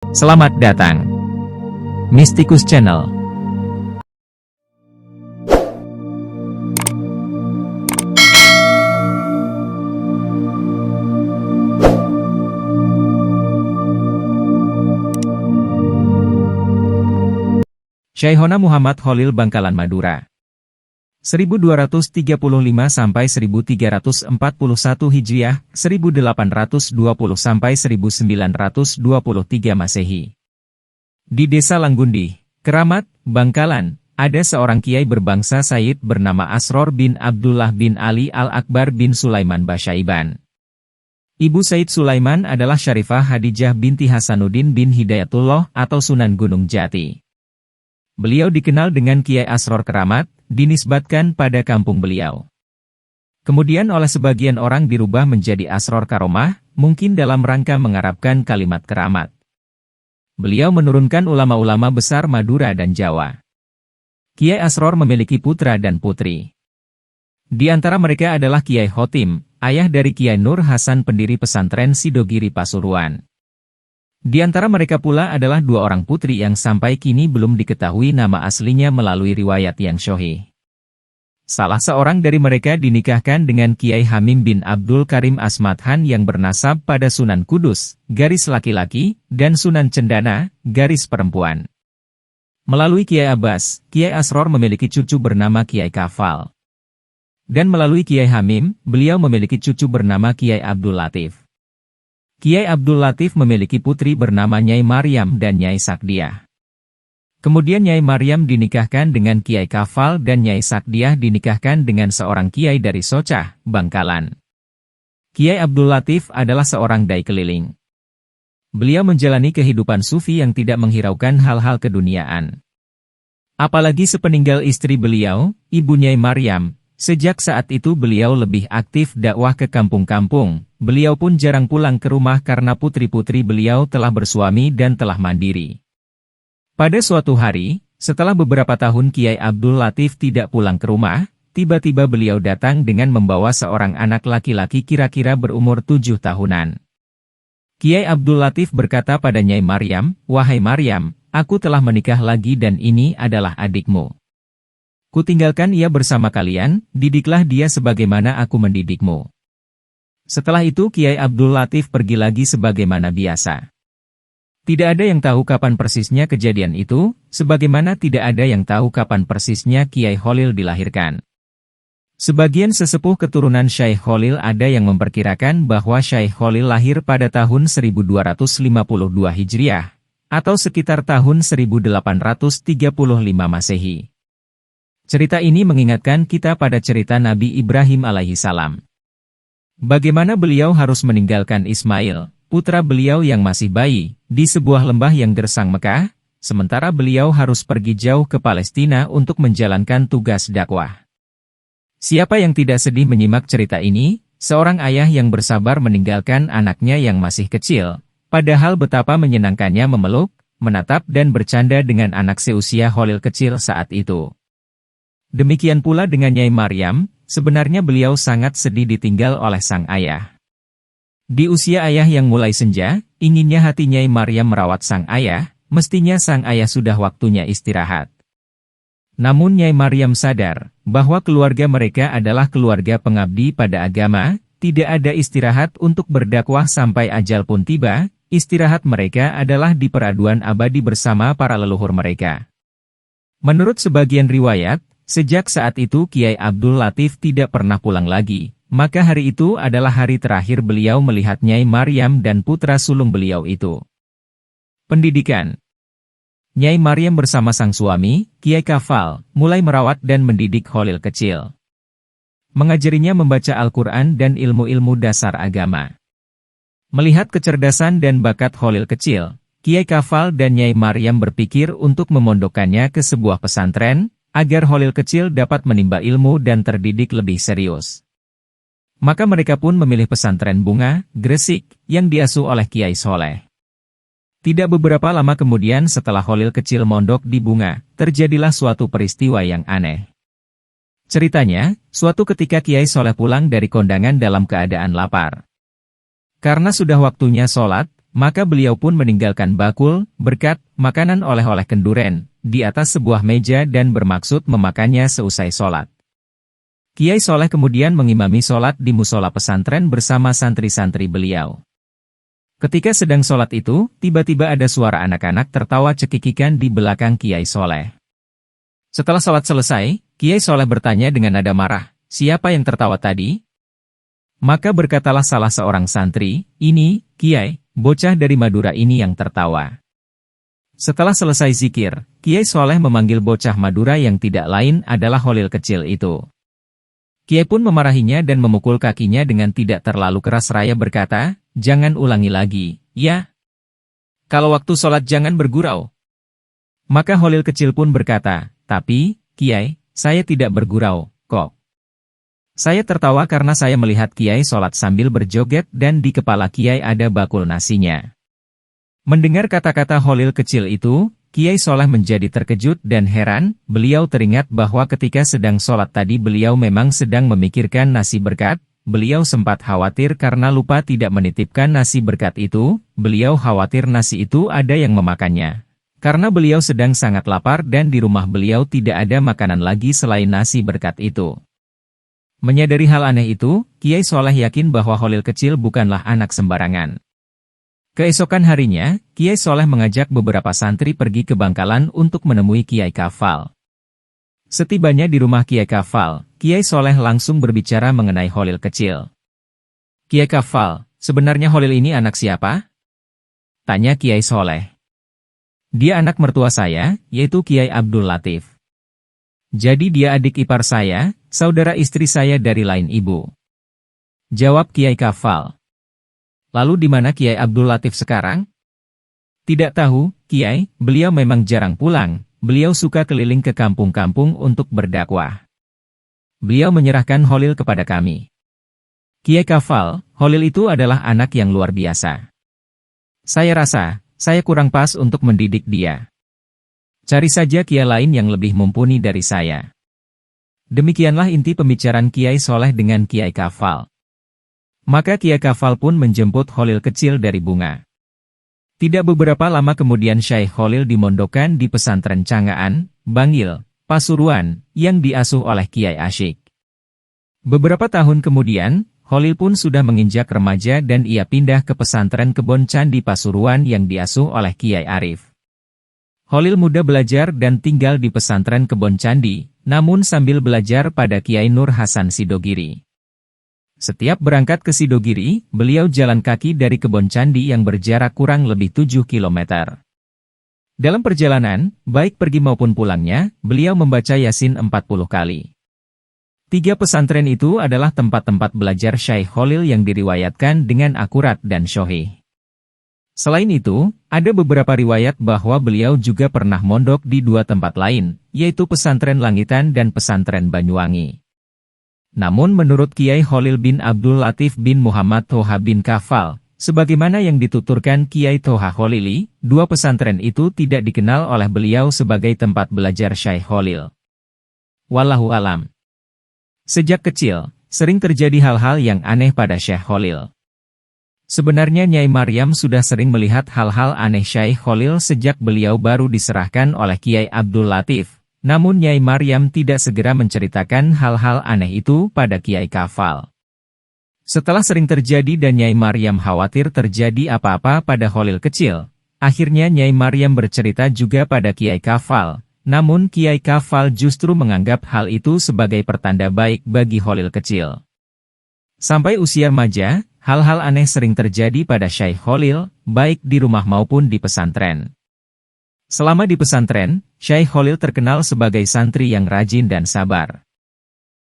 Selamat datang, Mystikus Channel. Syaihona Muhammad Khalil Bangkalan Madura 1235 sampai 1341 Hijriah, 1820 sampai 1923 Masehi. Di Desa Langgundi, Keramat, Bangkalan, ada seorang kiai berbangsa Sayyid bernama Asror bin Abdullah bin Ali Al-Akbar bin Sulaiman Basyaiban. Ibu Sayyid Sulaiman adalah Syarifah Hadijah binti Hasanuddin bin Hidayatullah atau Sunan Gunung Jati. Beliau dikenal dengan Kiai Asror Keramat, dinisbatkan pada kampung beliau. Kemudian oleh sebagian orang dirubah menjadi Asror Karomah, mungkin dalam rangka mengarabkan kalimat keramat. Beliau menurunkan ulama-ulama besar Madura dan Jawa. Kiai Asror memiliki putra dan putri. Di antara mereka adalah Kiai Khotim, ayah dari Kiai Nur Hasan pendiri pesantren Sidogiri Pasuruan. Di antara mereka pula adalah dua orang putri yang sampai kini belum diketahui nama aslinya melalui riwayat yang sahih. Salah seorang dari mereka dinikahkan dengan Kiai Hamim bin Abdul Karim Asmathan yang bernasab pada Sunan Kudus, garis laki-laki, dan Sunan Cendana, garis perempuan. Melalui Kiai Abbas, Kiai Asror memiliki cucu bernama Kiai Kafal. Dan melalui Kiai Hamim, beliau memiliki cucu bernama Kiai Abdul Latif. Kiai Abdul Latif memiliki putri bernama Nyai Maryam dan Nyai Sakdiah. Kemudian Nyai Maryam dinikahkan dengan Kiai Kafal dan Nyai Sakdiah dinikahkan dengan seorang kiai dari Socah, Bangkalan. Kiai Abdul Latif adalah seorang dai keliling. Beliau menjalani kehidupan sufi yang tidak menghiraukan hal-hal keduniaan. Apalagi sepeninggal istri beliau, Ibu Nyai Maryam. Sejak saat itu beliau lebih aktif dakwah ke kampung-kampung, beliau pun jarang pulang ke rumah karena putri-putri beliau telah bersuami dan telah mandiri. Pada suatu hari, setelah beberapa tahun Kiai Abdul Latif tidak pulang ke rumah, tiba-tiba beliau datang dengan membawa seorang anak laki-laki kira-kira berumur 7 tahunan. Kiai Abdul Latif berkata pada Nyai Maryam, "Wahai Maryam, aku telah menikah lagi dan ini adalah adikmu. Kutinggalkan ia bersama kalian, didiklah dia sebagaimana aku mendidikmu." Setelah itu Kiai Abdul Latif pergi lagi sebagaimana biasa. Tidak ada yang tahu kapan persisnya kejadian itu, sebagaimana tidak ada yang tahu kapan persisnya Kiai Khalil dilahirkan. Sebagian sesepuh keturunan Syaikh Khalil ada yang memperkirakan bahwa Syaikh Khalil lahir pada tahun 1252 Hijriah, atau sekitar tahun 1835 Masehi. Cerita ini mengingatkan kita pada cerita Nabi Ibrahim alaihissalam. Bagaimana beliau harus meninggalkan Ismail, putra beliau yang masih bayi, di sebuah lembah yang gersang Mekah, sementara beliau harus pergi jauh ke Palestina untuk menjalankan tugas dakwah. Siapa yang tidak sedih menyimak cerita ini, seorang ayah yang bersabar meninggalkan anaknya yang masih kecil, padahal betapa menyenangkannya memeluk, menatap dan bercanda dengan anak seusia Khalil kecil saat itu. Demikian pula dengan Nyai Maryam, sebenarnya beliau sangat sedih ditinggal oleh sang ayah. Di usia ayah yang mulai senja, inginnya hati Nyai Maryam merawat sang ayah, mestinya sang ayah sudah waktunya istirahat. Namun Nyai Maryam sadar, bahwa keluarga mereka adalah keluarga pengabdi pada agama, tidak ada istirahat untuk berdakwah sampai ajal pun tiba, istirahat mereka adalah di peraduan abadi bersama para leluhur mereka. Menurut sebagian riwayat, sejak saat itu Kiai Abdul Latif tidak pernah pulang lagi, maka hari itu adalah hari terakhir beliau melihat Nyai Maryam dan putra sulung beliau itu. Pendidikan. Nyai Maryam bersama sang suami, Kiai Kafal, mulai merawat dan mendidik Khalil kecil. Mengajarinya membaca Al-Quran dan ilmu-ilmu dasar agama. Melihat kecerdasan dan bakat Khalil kecil, Kiai Kafal dan Nyai Maryam berpikir untuk memondokkannya ke sebuah pesantren, agar Khalil kecil dapat menimba ilmu dan terdidik lebih serius. Maka mereka pun memilih pesantren Bunga, Gresik, yang diasuh oleh Kiai Soleh. Tidak beberapa lama kemudian setelah Khalil kecil mondok di Bunga, terjadilah suatu peristiwa yang aneh. Ceritanya, suatu ketika Kiai Soleh pulang dari kondangan dalam keadaan lapar. Karena sudah waktunya sholat, maka beliau pun meninggalkan bakul, berkat, makanan oleh-oleh kenduren, di atas sebuah meja dan bermaksud memakannya seusai sholat. Kiai Soleh kemudian mengimami sholat di musola pesantren bersama santri-santri beliau. Ketika sedang sholat itu, tiba-tiba ada suara anak-anak tertawa cekikikan di belakang Kiai Soleh. Setelah sholat selesai, Kiai Soleh bertanya dengan nada marah, "Siapa yang tertawa tadi?" Maka berkatalah salah seorang santri, "Ini, Kiai, bocah dari Madura ini yang tertawa." Setelah selesai zikir, Kiai Soleh memanggil bocah Madura yang tidak lain adalah Holil kecil itu. Kiai pun memarahinya dan memukul kakinya dengan tidak terlalu keras seraya berkata, "Jangan ulangi lagi, ya. Kalau waktu sholat jangan bergurau." Maka Holil kecil pun berkata, "Tapi, Kiai, saya tidak bergurau, kok. Saya tertawa karena saya melihat Kiai sholat sambil berjoget dan di kepala Kiai ada bakul nasinya." Mendengar kata-kata Holil kecil itu, Kiai Soleh menjadi terkejut dan heran. Beliau teringat bahwa ketika sedang sholat tadi beliau memang sedang memikirkan nasi berkat. Beliau sempat khawatir karena lupa tidak menitipkan nasi berkat itu. Beliau khawatir nasi itu ada yang memakannya. Karena beliau sedang sangat lapar dan di rumah beliau tidak ada makanan lagi selain nasi berkat itu. Menyadari hal aneh itu, Kiai Soleh yakin bahwa Holil kecil bukanlah anak sembarangan. Keesokan harinya, Kiai Soleh mengajak beberapa santri pergi ke Bangkalan untuk menemui Kiai Kafal. Setibanya di rumah Kiai Kafal, Kiai Soleh langsung berbicara mengenai Holil kecil. "Kiai Kafal, sebenarnya Holil ini anak siapa?" tanya Kiai Soleh. "Dia anak mertua saya, yaitu Kiai Abdul Latif. Jadi dia adik ipar saya, saudara istri saya dari lain ibu," jawab Kiai Kafal. "Lalu di mana Kiai Abdul Latif sekarang?" "Tidak tahu, Kiai, beliau memang jarang pulang, beliau suka keliling ke kampung-kampung untuk berdakwah. Beliau menyerahkan Holil kepada kami." "Kiai Kafal, Holil itu adalah anak yang luar biasa. Saya rasa, saya kurang pas untuk mendidik dia. Cari saja Kiai lain yang lebih mumpuni dari saya." Demikianlah inti pembicaraan Kiai Soleh dengan Kiai Kafal. Maka Kiai Kafal pun menjemput Holil kecil dari Bunga. Tidak beberapa lama kemudian Syekh Holil dimondokkan di pesantren Cangaan, Bangil, Pasuruan, yang diasuh oleh Kiai Asyik. Beberapa tahun kemudian, Holil pun sudah menginjak remaja dan ia pindah ke pesantren Kebon Candi Pasuruan yang diasuh oleh Kiai Arif. Holil muda belajar dan tinggal di pesantren Kebon Candi, namun sambil belajar pada Kiai Nur Hasan Sidogiri. Setiap berangkat ke Sidogiri, beliau jalan kaki dari Kebon Candi yang berjarak kurang lebih 7 km. Dalam perjalanan, baik pergi maupun pulangnya, beliau membaca Yasin 40 kali. 3 pesantren itu adalah tempat-tempat belajar Syekh Holil yang diriwayatkan dengan akurat dan sahih. Selain itu, ada beberapa riwayat bahwa beliau juga pernah mondok di 2 tempat lain, yaitu pesantren Langitan dan pesantren Banyuwangi. Namun menurut Kiai Holil bin Abdul Latif bin Muhammad Toha bin Kafal, sebagaimana yang dituturkan Kiai Toha Holili, 2 pesantren itu tidak dikenal oleh beliau sebagai tempat belajar Syekh Holil. Wallahu alam. Sejak kecil, sering terjadi hal-hal yang aneh pada Syekh Holil. Sebenarnya Nyai Maryam sudah sering melihat hal-hal aneh Syekh Holil sejak beliau baru diserahkan oleh Kiai Abdul Latif. Namun Nyai Maryam tidak segera menceritakan hal-hal aneh itu pada Kiai Kafal. Setelah sering terjadi dan Nyai Maryam khawatir terjadi apa-apa pada Holil kecil, akhirnya Nyai Maryam bercerita juga pada Kiai Kafal. Namun Kiai Kafal justru menganggap hal itu sebagai pertanda baik bagi Holil kecil. Sampai usia remaja, hal-hal aneh sering terjadi pada Syekh Holil, baik di rumah maupun di pesantren. Selama di pesantren, Syekh Holil terkenal sebagai santri yang rajin dan sabar.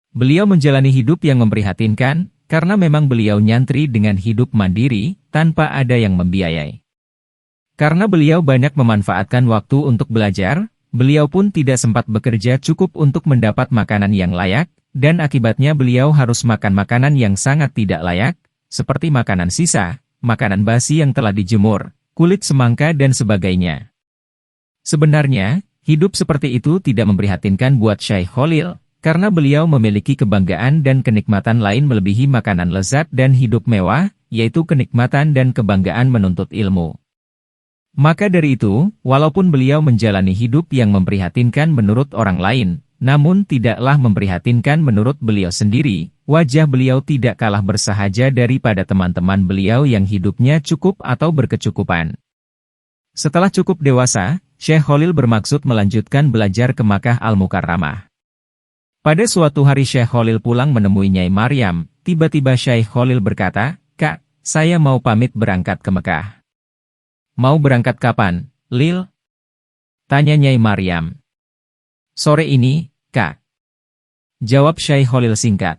Beliau menjalani hidup yang memprihatinkan, karena memang beliau nyantri dengan hidup mandiri, tanpa ada yang membiayai. Karena beliau banyak memanfaatkan waktu untuk belajar, beliau pun tidak sempat bekerja cukup untuk mendapat makanan yang layak, dan akibatnya beliau harus makan makanan yang sangat tidak layak, seperti makanan sisa, makanan basi yang telah dijemur, kulit semangka dan sebagainya. Sebenarnya, hidup seperti itu tidak memprihatinkan buat Syekh Holil, karena beliau memiliki kebanggaan dan kenikmatan lain melebihi makanan lezat dan hidup mewah, yaitu kenikmatan dan kebanggaan menuntut ilmu. Maka dari itu, walaupun beliau menjalani hidup yang memprihatinkan menurut orang lain, namun tidaklah memprihatinkan menurut beliau sendiri, wajah beliau tidak kalah bersahaja daripada teman-teman beliau yang hidupnya cukup atau berkecukupan. Setelah cukup dewasa, Syekh Khalil bermaksud melanjutkan belajar ke Makkah Al-Mukarramah. Pada suatu hari Syekh Khalil pulang menemui Nyai Maryam, tiba-tiba Syekh Khalil berkata, "Kak, saya mau pamit berangkat ke Mekah." "Mau berangkat kapan, Lil?" tanya Nyai Maryam. "Sore ini, Kak," jawab Syekh Khalil singkat.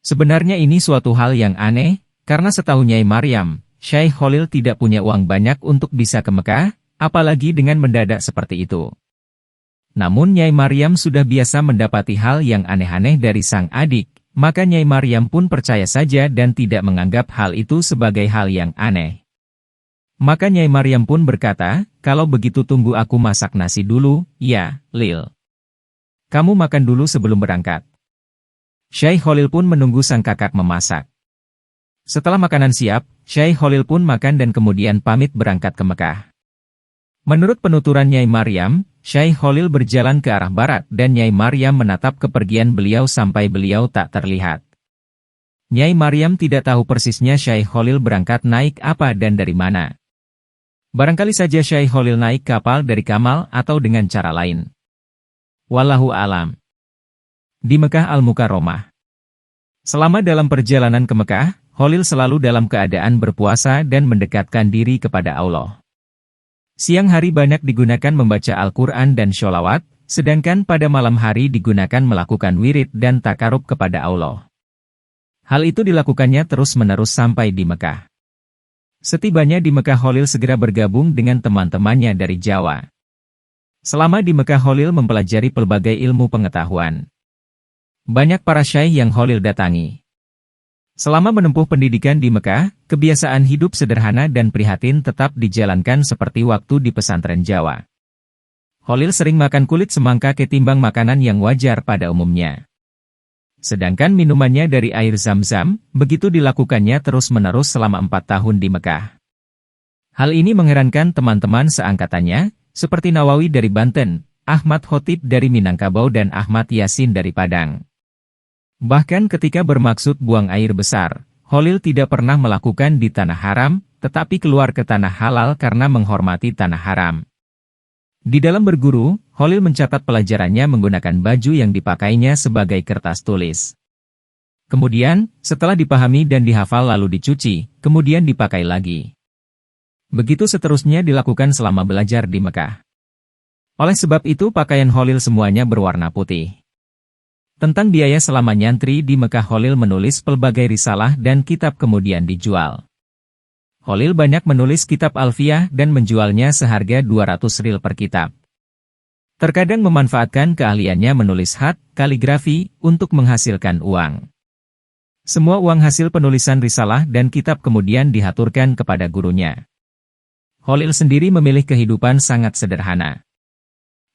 Sebenarnya ini suatu hal yang aneh, karena setahu Nyai Maryam, Syekh Khalil tidak punya uang banyak untuk bisa ke Mekah, apalagi dengan mendadak seperti itu. Namun Nyai Maryam sudah biasa mendapati hal yang aneh-aneh dari sang adik, maka Nyai Maryam pun percaya saja dan tidak menganggap hal itu sebagai hal yang aneh. Maka Nyai Maryam pun berkata, "Kalau begitu tunggu aku masak nasi dulu, ya, Lil. Kamu makan dulu sebelum berangkat." Syekh Khalil pun menunggu sang kakak memasak. Setelah makanan siap, Syekh Khalil pun makan dan kemudian pamit berangkat ke Mekah. Menurut penuturan Nyai Maryam, Syekh Khalil berjalan ke arah barat dan Nyai Maryam menatap kepergian beliau sampai beliau tak terlihat. Nyai Maryam tidak tahu persisnya Syekh Khalil berangkat naik apa dan dari mana. Barangkali saja Syekh Khalil naik kapal dari Kamal atau dengan cara lain. Wallahu alam. Di Mekah Al-Mukarramah. Selama dalam perjalanan ke Mekah, Khalil selalu dalam keadaan berpuasa dan mendekatkan diri kepada Allah. Siang hari banyak digunakan membaca Al-Quran dan sholawat, sedangkan pada malam hari digunakan melakukan wirid dan takarub kepada Allah. Hal itu dilakukannya terus-menerus sampai di Mekah. Setibanya di Mekah Khalil segera bergabung dengan teman-temannya dari Jawa. Selama di Mekah Khalil mempelajari pelbagai ilmu pengetahuan. Banyak para syekh yang Khalil datangi. Selama menempuh pendidikan di Mekah, kebiasaan hidup sederhana dan prihatin tetap dijalankan seperti waktu di pesantren Jawa. Khalil sering makan kulit semangka ketimbang makanan yang wajar pada umumnya. Sedangkan minumannya dari air zam-zam, begitu dilakukannya terus-menerus selama 4 tahun di Mekah. Hal ini mengherankan teman-teman seangkatannya, seperti Nawawi dari Banten, Ahmad Khotib dari Minangkabau dan Ahmad Yasin dari Padang. Bahkan ketika bermaksud buang air besar, Khalil tidak pernah melakukan di tanah haram, tetapi keluar ke tanah halal karena menghormati tanah haram. Di dalam berguru, Khalil mencatat pelajarannya menggunakan baju yang dipakainya sebagai kertas tulis. Kemudian, setelah dipahami dan dihafal lalu dicuci, kemudian dipakai lagi. Begitu seterusnya dilakukan selama belajar di Mekah. Oleh sebab itu pakaian Khalil semuanya berwarna putih. Tentang biaya selama nyantri di Mekah Khalil menulis pelbagai risalah dan kitab kemudian dijual. Khalil banyak menulis kitab Alfiyah dan menjualnya seharga 200 ril per kitab. Terkadang memanfaatkan keahliannya menulis khat, kaligrafi, untuk menghasilkan uang. Semua uang hasil penulisan risalah dan kitab kemudian dihaturkan kepada gurunya. Khalil sendiri memilih kehidupan sangat sederhana.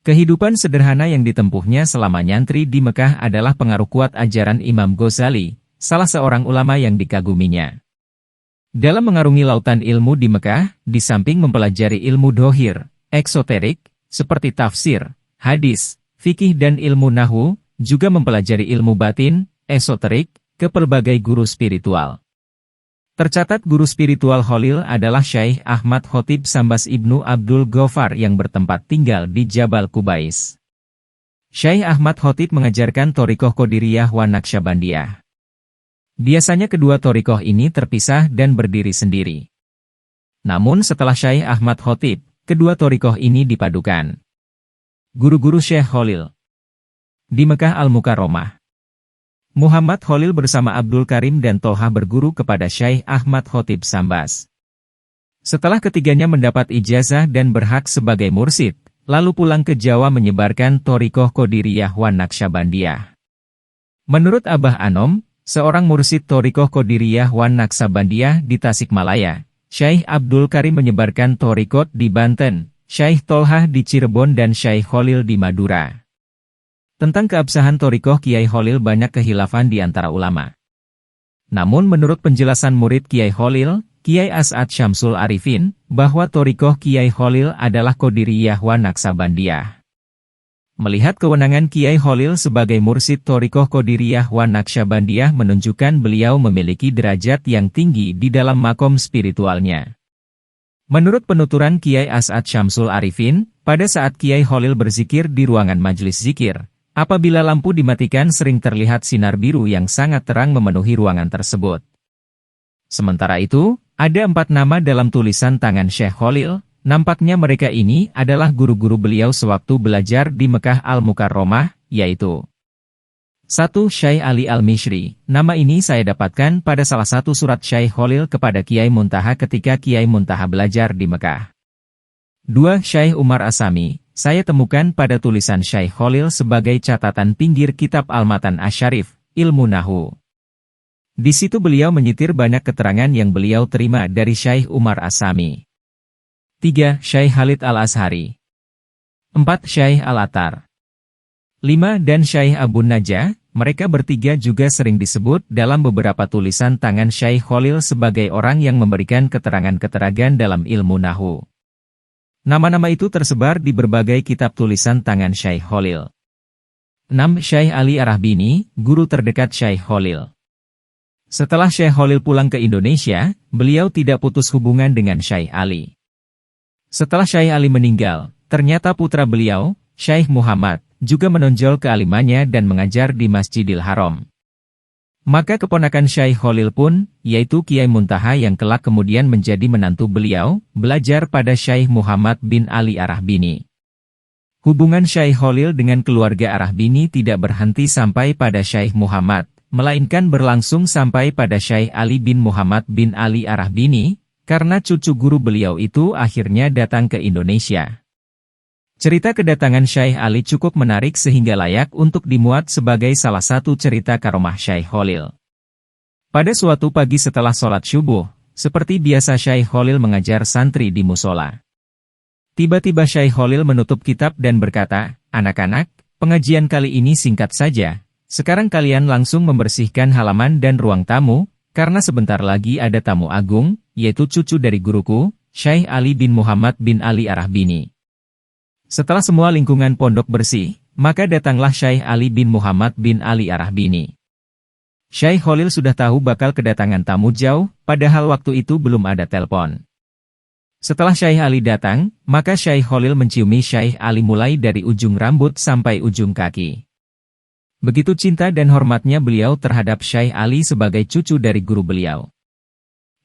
Kehidupan sederhana yang ditempuhnya selama nyantri di Mekah adalah pengaruh kuat ajaran Imam Ghazali, salah seorang ulama yang dikaguminya. Dalam mengarungi lautan ilmu di Mekah, di samping mempelajari ilmu dohir, eksoterik, seperti tafsir, hadis, fikih dan ilmu nahwu, juga mempelajari ilmu batin, esoterik, ke pelbagai guru spiritual. Tercatat guru spiritual Khalil adalah Syekh Ahmad Khotib Sambas Ibnu Abdul Ghaffar yang bertempat tinggal di Jabal Kubais. Syekh Ahmad Khotib mengajarkan Thariqah Qadiriyah wa Naqsyabandiyah. Biasanya kedua thariqah ini terpisah dan berdiri sendiri. Namun setelah Syekh Ahmad Khotib, kedua thariqah ini dipadukan. Guru-guru Syekh Khalil di Mekah Al-Mukarramah. Muhammad Khalil bersama Abdul Karim dan Tolha berguru kepada Syekh Ahmad Khotib Sambas. Setelah ketiganya mendapat ijazah dan berhak sebagai mursid, lalu pulang ke Jawa menyebarkan Thariqah Qadiriyah wa Naqsyabandiyah. Menurut Abah Anom, seorang mursid Thariqah Qadiriyah wa Naqsyabandiyah di Tasikmalaya, Syekh Abdul Karim menyebarkan thariqat di Banten, Syekh Tolha di Cirebon dan Syekh Khalil di Madura. Tentang keabsahan thariqah Kiai Khalil banyak khilafan di antara ulama. Namun menurut penjelasan murid Kiai Kholil, Kiai As'ad Syamsul Arifin, bahwa Thorikoh Kiai Kholil adalah Qadiriyah wa Naqsabandiyah. Melihat kewenangan Kiai Kholil sebagai mursyid Thorikoh Qadiriyah wa Naqsabandiyah menunjukkan beliau memiliki derajat yang tinggi di dalam makom spiritualnya. Menurut penuturan Kiai As'ad Syamsul Arifin, pada saat Kiai Kholil berzikir di ruangan majelis zikir, apabila lampu dimatikan sering terlihat sinar biru yang sangat terang memenuhi ruangan tersebut. Sementara itu, ada 4 nama dalam tulisan tangan Syekh Kholil, nampaknya mereka ini adalah guru-guru beliau sewaktu belajar di Mekah Al-Mukarromah, yaitu 1. Syekh Ali Al-Mishri. Nama ini saya dapatkan pada salah satu surat Syekh Kholil kepada Kiai Muntaha ketika Kiai Muntaha belajar di Mekah. 2. Syekh Umar Asami. Saya temukan pada tulisan Syekh Kholil sebagai catatan pinggir kitab Al-Matan Asy-Syarif, Ilmu Nahu. Di situ beliau menyitir banyak keterangan yang beliau terima dari Syekh Umar Asami. 3. Syekh Khalid Al-Azhari. 4. Syekh Al-Attar. 5. Dan Syekh Abu Najah, mereka bertiga juga sering disebut dalam beberapa tulisan tangan Syekh Kholil sebagai orang yang memberikan keterangan-keterangan dalam ilmu Nahu. Nama-nama itu tersebar di berbagai kitab tulisan tangan Syekh Kholil. 6. Syekh Ali Ar-Rahbini, guru terdekat Syekh Kholil. Setelah Syekh Kholil pulang ke Indonesia, beliau tidak putus hubungan dengan Syekh Ali. Setelah Syekh Ali meninggal, ternyata putra beliau, Syekh Muhammad, juga menonjol kealimannya dan mengajar di Masjidil Haram. Maka keponakan Syekh Kholil pun, yaitu Kiai Muntaha yang kelak kemudian menjadi menantu beliau, belajar pada Syekh Muhammad bin Ali Ar-Rahbini. Hubungan Syekh Kholil dengan keluarga Ar-Rahbini tidak berhenti sampai pada Syekh Muhammad, melainkan berlangsung sampai pada Syekh Ali bin Muhammad bin Ali Ar-Rahbini, karena cucu guru beliau itu akhirnya datang ke Indonesia. Cerita kedatangan Syekh Ali cukup menarik sehingga layak untuk dimuat sebagai salah satu cerita karomah Syekh Kholil. Pada suatu pagi setelah sholat subuh, seperti biasa Syekh Kholil mengajar santri di musola. Tiba-tiba Syekh Kholil menutup kitab dan berkata, "Anak-anak, pengajian kali ini singkat saja. Sekarang kalian langsung membersihkan halaman dan ruang tamu, karena sebentar lagi ada tamu agung, yaitu cucu dari guruku, Syekh Ali bin Muhammad bin Ali Ar-Rahbini." Setelah semua lingkungan pondok bersih, maka datanglah Syekh Ali bin Muhammad bin Ali Ar-Rahbini. Syekh Kholil sudah tahu bakal kedatangan tamu jauh, padahal waktu itu belum ada telepon. Setelah Syekh Ali datang, maka Syekh Kholil menciumi Syekh Ali mulai dari ujung rambut sampai ujung kaki. Begitu cinta dan hormatnya beliau terhadap Syekh Ali sebagai cucu dari guru beliau.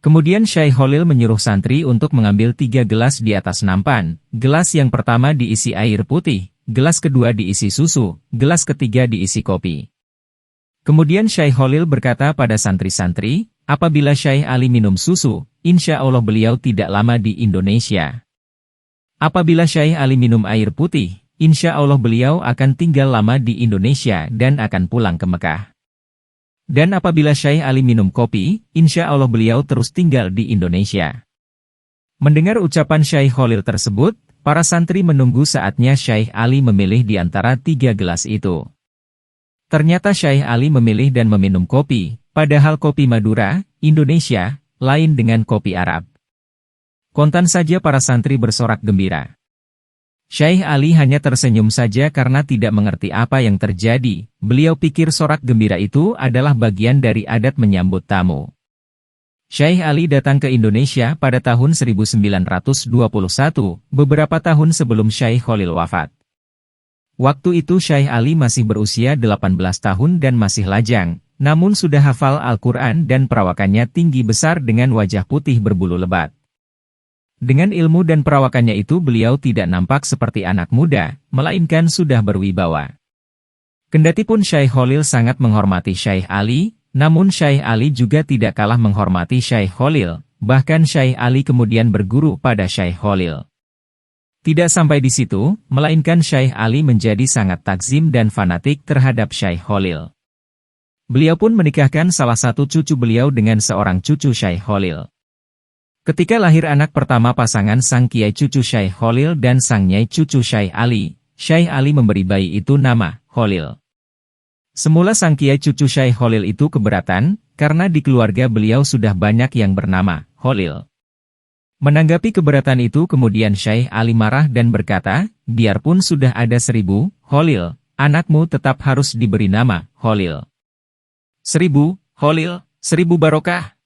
Kemudian Syekh Kholil menyuruh santri untuk mengambil 3 gelas di atas nampan. Gelas yang pertama diisi air putih, gelas kedua diisi susu, gelas ketiga diisi kopi. Kemudian Syekh Kholil berkata pada santri-santri, apabila Syekh Ali minum susu, insya Allah beliau tidak lama di Indonesia. Apabila Syekh Ali minum air putih, insya Allah beliau akan tinggal lama di Indonesia dan akan pulang ke Mekah. Dan apabila Syekh Ali minum kopi, insya Allah beliau terus tinggal di Indonesia. Mendengar ucapan Syekh Kholil tersebut, para santri menunggu saatnya Syekh Ali memilih di antara 3 gelas itu. Ternyata Syekh Ali memilih dan meminum kopi, padahal kopi Madura, Indonesia, lain dengan kopi Arab. Kontan saja para santri bersorak gembira. Syekh Ali hanya tersenyum saja karena tidak mengerti apa yang terjadi. Beliau pikir sorak gembira itu adalah bagian dari adat menyambut tamu. Syekh Ali datang ke Indonesia pada tahun 1921, beberapa tahun sebelum Syekh Kholil wafat. Waktu itu Syekh Ali masih berusia 18 tahun dan masih lajang, namun sudah hafal Al-Quran dan perawakannya tinggi besar dengan wajah putih berbulu lebat. Dengan ilmu dan perawakannya itu beliau tidak nampak seperti anak muda, melainkan sudah berwibawa. Kendatipun Syekh Kholil sangat menghormati Syekh Ali, namun Syekh Ali juga tidak kalah menghormati Syekh Kholil, bahkan Syekh Ali kemudian berguru pada Syekh Kholil. Tidak sampai di situ, melainkan Syekh Ali menjadi sangat takzim dan fanatik terhadap Syekh Kholil. Beliau pun menikahkan salah satu cucu beliau dengan seorang cucu Syekh Kholil. Ketika lahir anak pertama pasangan sang kiai cucu Syekh Kholil dan sang nyai cucu Syekh Ali memberi bayi itu nama Kholil. Semula sang kiai cucu Syekh Kholil itu keberatan, karena di keluarga beliau sudah banyak yang bernama Khalil. Menanggapi keberatan itu kemudian Syekh Ali marah dan berkata, biarpun sudah ada 1000 Khalil, anakmu tetap harus diberi nama Khalil. 1000 Khalil, 1000 barokah.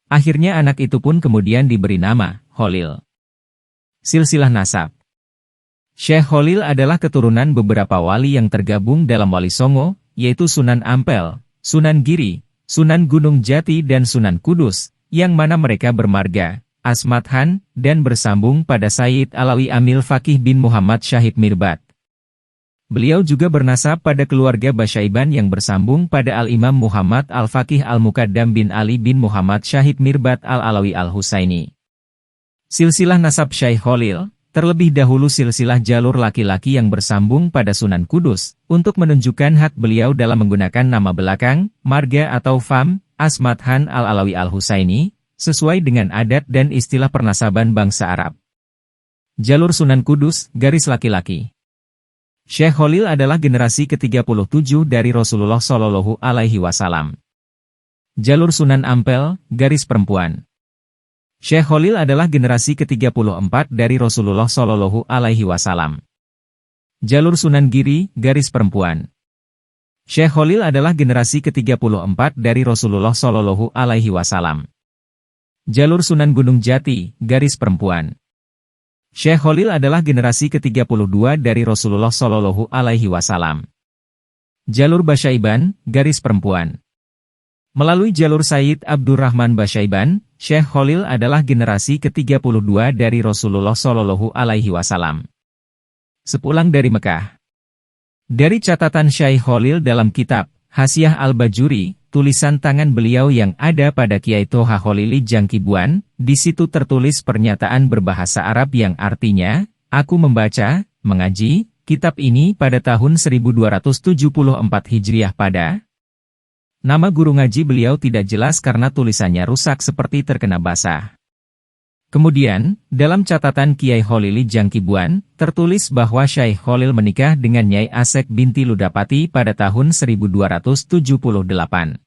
Akhirnya anak itu pun kemudian diberi nama Khalil. Silsilah nasab. Syekh Khalil adalah keturunan beberapa wali yang tergabung dalam Wali Songo, yaitu Sunan Ampel, Sunan Giri, Sunan Gunung Jati dan Sunan Kudus, yang mana mereka bermarga Asmat Han, dan bersambung pada Sayyid Alawi Amil Fakih bin Muhammad Syahid Mirbat. Beliau juga bernasab pada keluarga Basyaiban yang bersambung pada Al-Imam Muhammad Al-Fakih Al-Mukaddam bin Ali bin Muhammad Syahid Mirbat Al-Alawi Al-Husaini. Silsilah nasab Syekh Khalil, terlebih dahulu silsilah jalur laki-laki yang bersambung pada Sunan Kudus, untuk menunjukkan hak beliau dalam menggunakan nama belakang, marga atau fam, Asmat Han Al-Alawi Al-Husaini, sesuai dengan adat dan istilah pernasaban bangsa Arab. Jalur Sunan Kudus, garis laki-laki. Syekh Khalil adalah generasi ke-37 dari Rasulullah Shallallahu Alaihi Wasallam. Jalur Sunan Ampel, garis perempuan. Syekh Khalil adalah generasi ke-34 dari Rasulullah Shallallahu Alaihi Wasallam. Jalur Sunan Giri, garis perempuan. Syekh Khalil adalah generasi ke-34 dari Rasulullah Shallallahu Alaihi Wasallam. Jalur Sunan Gunung Jati, garis perempuan. Syekh Khalil adalah generasi ke-32 dari Rasulullah Shallallahu Alaihi Wasallam. Jalur Basyaiban, garis perempuan. Melalui jalur Sayyid Abdurrahman Basyaiban, Syekh Khalil adalah generasi ke-32 dari Rasulullah Shallallahu Alaihi Wasallam. Sepulang dari Mekah. Dari catatan Syekh Khalil dalam kitab Hasyiah Al-Bajuri, tulisan tangan beliau yang ada pada Kiai Toha Khalili Jangkibuan, di situ tertulis pernyataan berbahasa Arab yang artinya, aku membaca, mengaji, kitab ini pada tahun 1274 Hijriah pada. Nama guru ngaji beliau tidak jelas karena tulisannya rusak seperti terkena basah. Kemudian, dalam catatan Kiai Khalili Jangkibuan, tertulis bahwa Syekh Khalil menikah dengan Nyai Asek binti Ludapati pada tahun 1278.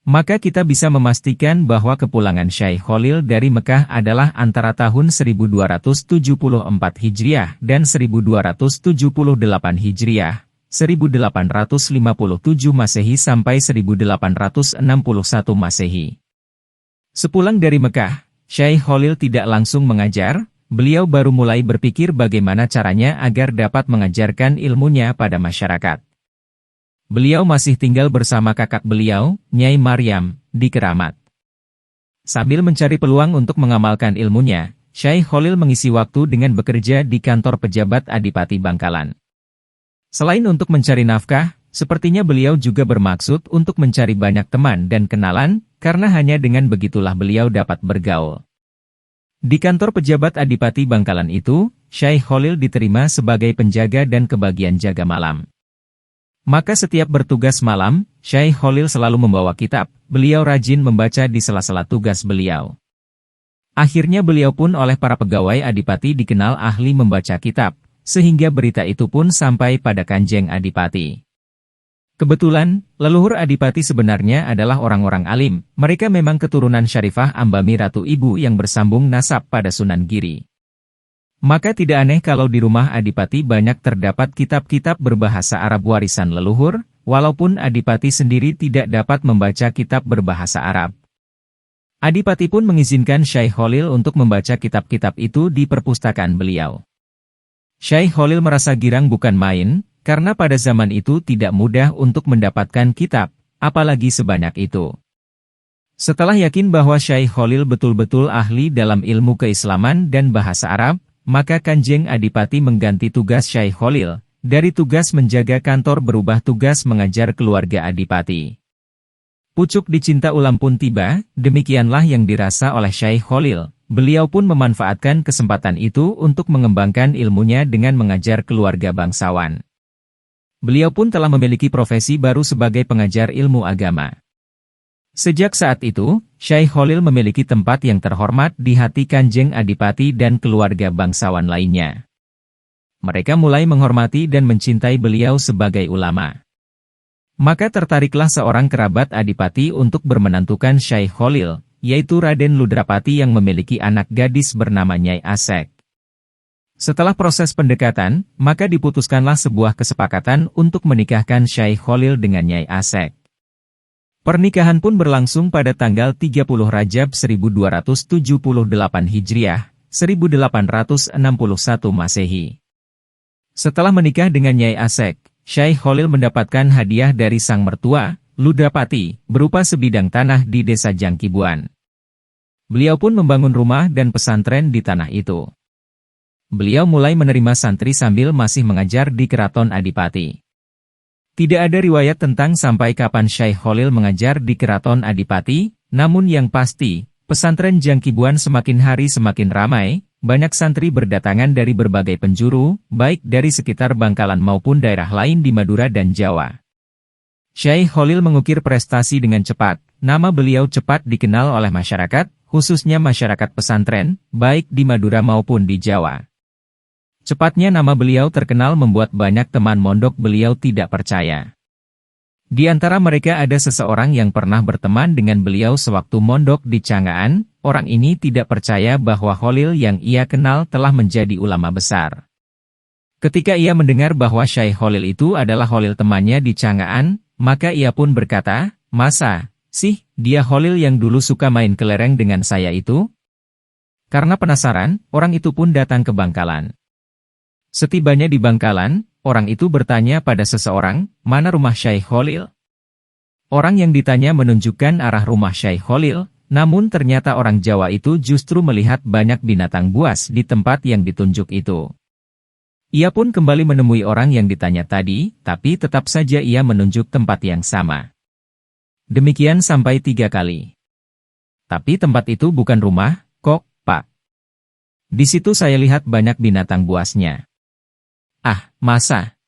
Maka kita bisa memastikan bahwa kepulangan Syekh Khalil dari Mekah adalah antara tahun 1274 Hijriah dan 1278 Hijriah, 1857 Masehi sampai 1861 Masehi. Sepulang dari Mekah, Syekh Khalil tidak langsung mengajar, beliau baru mulai berpikir bagaimana caranya agar dapat mengajarkan ilmunya pada masyarakat. Beliau masih tinggal bersama kakak beliau, Nyai Maryam, di Keramat. Sambil mencari peluang untuk mengamalkan ilmunya, Syekh Khalil mengisi waktu dengan bekerja di kantor pejabat Adipati Bangkalan. Selain untuk mencari nafkah, sepertinya beliau juga bermaksud untuk mencari banyak teman dan kenalan, karena hanya dengan begitulah beliau dapat bergaul. Di kantor pejabat Adipati Bangkalan itu, Syekh Khalil diterima sebagai penjaga dan kebagian jaga malam. Maka setiap bertugas malam, Syekh Khalil selalu membawa kitab, beliau rajin membaca di sela-sela tugas beliau. Akhirnya beliau pun oleh para pegawai Adipati dikenal ahli membaca kitab, sehingga berita itu pun sampai pada Kanjeng Adipati. Kebetulan, leluhur Adipati sebenarnya adalah orang-orang alim, mereka memang keturunan Syarifah Ambami Ratu Ibu yang bersambung nasab pada Sunan Giri. Maka tidak aneh kalau di rumah Adipati banyak terdapat kitab-kitab berbahasa Arab warisan leluhur, walaupun Adipati sendiri tidak dapat membaca kitab berbahasa Arab. Adipati pun mengizinkan Syekh Khalil untuk membaca kitab-kitab itu di perpustakaan beliau. Syekh Khalil merasa girang bukan main, karena pada zaman itu tidak mudah untuk mendapatkan kitab, apalagi sebanyak itu. Setelah yakin bahwa Syekh Khalil betul-betul ahli dalam ilmu keislaman dan bahasa Arab, maka Kanjeng Adipati mengganti tugas Syekh Khalil, dari tugas menjaga kantor berubah tugas mengajar keluarga Adipati. Pucuk dicinta ulam pun tiba, demikianlah yang dirasa oleh Syekh Khalil. Beliau pun memanfaatkan kesempatan itu untuk mengembangkan ilmunya dengan mengajar keluarga bangsawan. Beliau pun telah memiliki profesi baru sebagai pengajar ilmu agama. Sejak saat itu, Syekh Khalil memiliki tempat yang terhormat di hati Kanjeng Adipati dan keluarga bangsawan lainnya. Mereka mulai menghormati dan mencintai beliau sebagai ulama. Maka tertariklah seorang kerabat Adipati untuk bermenantukan Syekh Khalil, yaitu Raden Ludrapati yang memiliki anak gadis bernama Nyai Asek. Setelah proses pendekatan, maka diputuskanlah sebuah kesepakatan untuk menikahkan Syekh Khalil dengan Nyai Asek. Pernikahan pun berlangsung pada tanggal 30 Rajab 1278 Hijriah, 1861 Masehi. Setelah menikah dengan Nyai Asek, Syekh Khalil mendapatkan hadiah dari sang mertua, Ludrapati, berupa sebidang tanah di desa Jangkibuan. Beliau pun membangun rumah dan pesantren di tanah itu. Beliau mulai menerima santri sambil masih mengajar di Keraton Adipati. Tidak ada riwayat tentang sampai kapan Syekh Khalil mengajar di Keraton Adipati, namun yang pasti, pesantren Jangkibuan semakin hari semakin ramai, banyak santri berdatangan dari berbagai penjuru, baik dari sekitar Bangkalan maupun daerah lain di Madura dan Jawa. Syekh Khalil mengukir prestasi dengan cepat, nama beliau cepat dikenal oleh masyarakat, khususnya masyarakat pesantren, baik di Madura maupun di Jawa. Cepatnya nama beliau terkenal membuat banyak teman mondok beliau tidak percaya. Di antara mereka ada seseorang yang pernah berteman dengan beliau sewaktu mondok di Cangaan, orang ini tidak percaya bahwa Khalil yang ia kenal telah menjadi ulama besar. Ketika ia mendengar bahwa Syekh Khalil itu adalah Khalil temannya di Cangaan, maka ia pun berkata, "Masa sih, dia Khalil yang dulu suka main kelereng dengan saya itu?" Karena penasaran, orang itu pun datang ke Bangkalan. Setibanya di Bangkalan, orang itu bertanya pada seseorang, "Mana rumah Syekh Khalil?" Orang yang ditanya menunjukkan arah rumah Syekh Khalil, namun ternyata orang Jawa itu justru melihat banyak binatang buas di tempat yang ditunjuk itu. Ia pun kembali menemui orang yang ditanya tadi, tapi tetap saja ia menunjuk tempat yang sama. Demikian sampai 3 kali. "Tapi tempat itu bukan rumah, kok, Pak. Di situ saya lihat banyak binatang buasnya." "Ah, masa?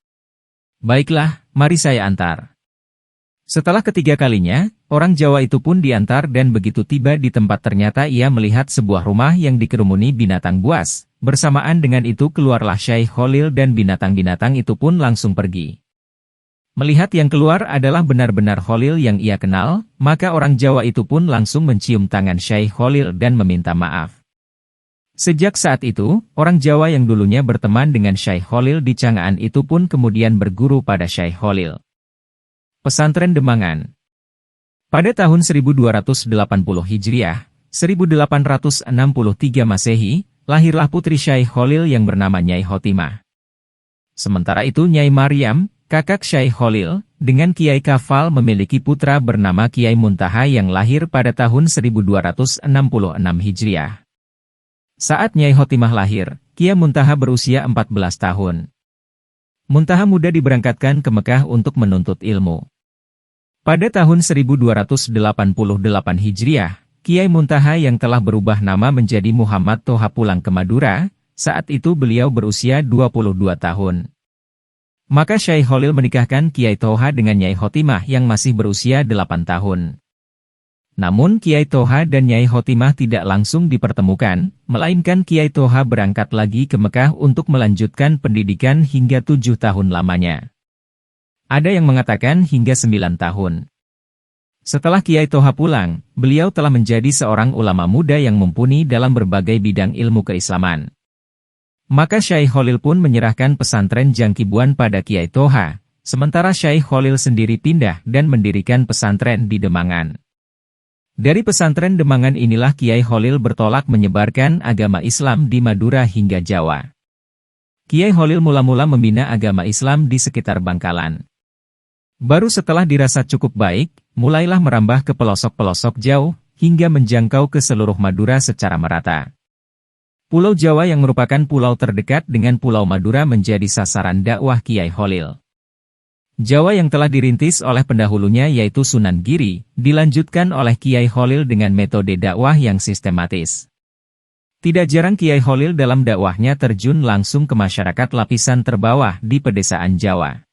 Baiklah, mari saya antar." Setelah ketiga kalinya, orang Jawa itu pun diantar dan begitu tiba di tempat ternyata ia melihat sebuah rumah yang dikerumuni binatang buas. Bersamaan dengan itu keluarlah Syekh Khalil dan binatang-binatang itu pun langsung pergi. Melihat yang keluar adalah benar-benar Khalil yang ia kenal, maka orang Jawa itu pun langsung mencium tangan Syekh Khalil dan meminta maaf. Sejak saat itu, orang Jawa yang dulunya berteman dengan Syekh Khalil di Cangaan itu pun kemudian berguru pada Syekh Khalil. Pesantren Demangan. Pada tahun 1280 Hijriah, 1863 Masehi, lahirlah putri Syekh Khalil yang bernama Nyai Khotimah. Sementara itu Nyai Maryam, kakak Syekh Khalil, dengan Kiai Kafal memiliki putra bernama Kiai Muntaha yang lahir pada tahun 1266 Hijriah. Saat Nyai Khotimah lahir, Kiai Muntaha berusia 14 tahun. Muntaha muda diberangkatkan ke Mekah untuk menuntut ilmu. Pada tahun 1288 Hijriah, Kiai Muntaha yang telah berubah nama menjadi Muhammad Toha pulang ke Madura, saat itu beliau berusia 22 tahun. Maka Syekh Khalil menikahkan Kiai Toha dengan Nyai Khotimah yang masih berusia 8 tahun. Namun Kiai Toha dan Nyai Khotimah tidak langsung dipertemukan, melainkan Kiai Toha berangkat lagi ke Mekah untuk melanjutkan pendidikan hingga 7 tahun lamanya. Ada yang mengatakan hingga 9 tahun. Setelah Kiai Toha pulang, beliau telah menjadi seorang ulama muda yang mumpuni dalam berbagai bidang ilmu keislaman. Maka Syekh Khalil pun menyerahkan pesantren Jangkibuan pada Kiai Toha, sementara Syekh Khalil sendiri pindah dan mendirikan pesantren di Demangan. Dari pesantren Demangan inilah Kiai Khalil bertolak menyebarkan agama Islam di Madura hingga Jawa. Kiai Khalil mula-mula membina agama Islam di sekitar Bangkalan. Baru setelah dirasa cukup baik, mulailah merambah ke pelosok-pelosok jauh, hingga menjangkau ke seluruh Madura secara merata. Pulau Jawa yang merupakan pulau terdekat dengan Pulau Madura menjadi sasaran dakwah Kiai Khalil. Jawa yang telah dirintis oleh pendahulunya yaitu Sunan Giri, dilanjutkan oleh Kiai Khalil dengan metode dakwah yang sistematis. Tidak jarang Kiai Khalil dalam dakwahnya terjun langsung ke masyarakat lapisan terbawah di pedesaan Jawa.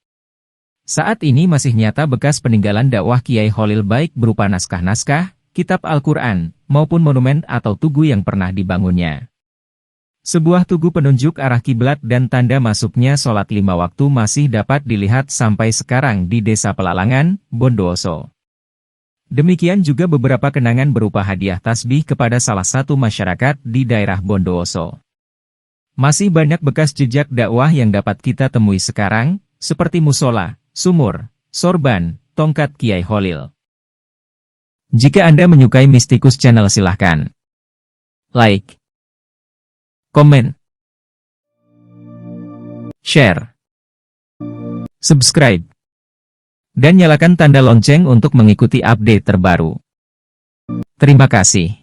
Saat ini masih nyata bekas peninggalan dakwah Kiai Khalil baik berupa naskah-naskah, kitab Al-Quran, maupun monumen atau tugu yang pernah dibangunnya. Sebuah tugu penunjuk arah kiblat dan tanda masuknya sholat 5 waktu masih dapat dilihat sampai sekarang di Desa Pelalangan, Bondowoso. Demikian juga beberapa kenangan berupa hadiah tasbih kepada salah satu masyarakat di daerah Bondowoso. Masih banyak bekas jejak dakwah yang dapat kita temui sekarang, seperti musola, sumur, sorban, tongkat Kiai Holil. Jika Anda menyukai Mistikus Channel silahkan like, komen, share, subscribe, dan nyalakan tanda lonceng untuk mengikuti update terbaru. Terima kasih.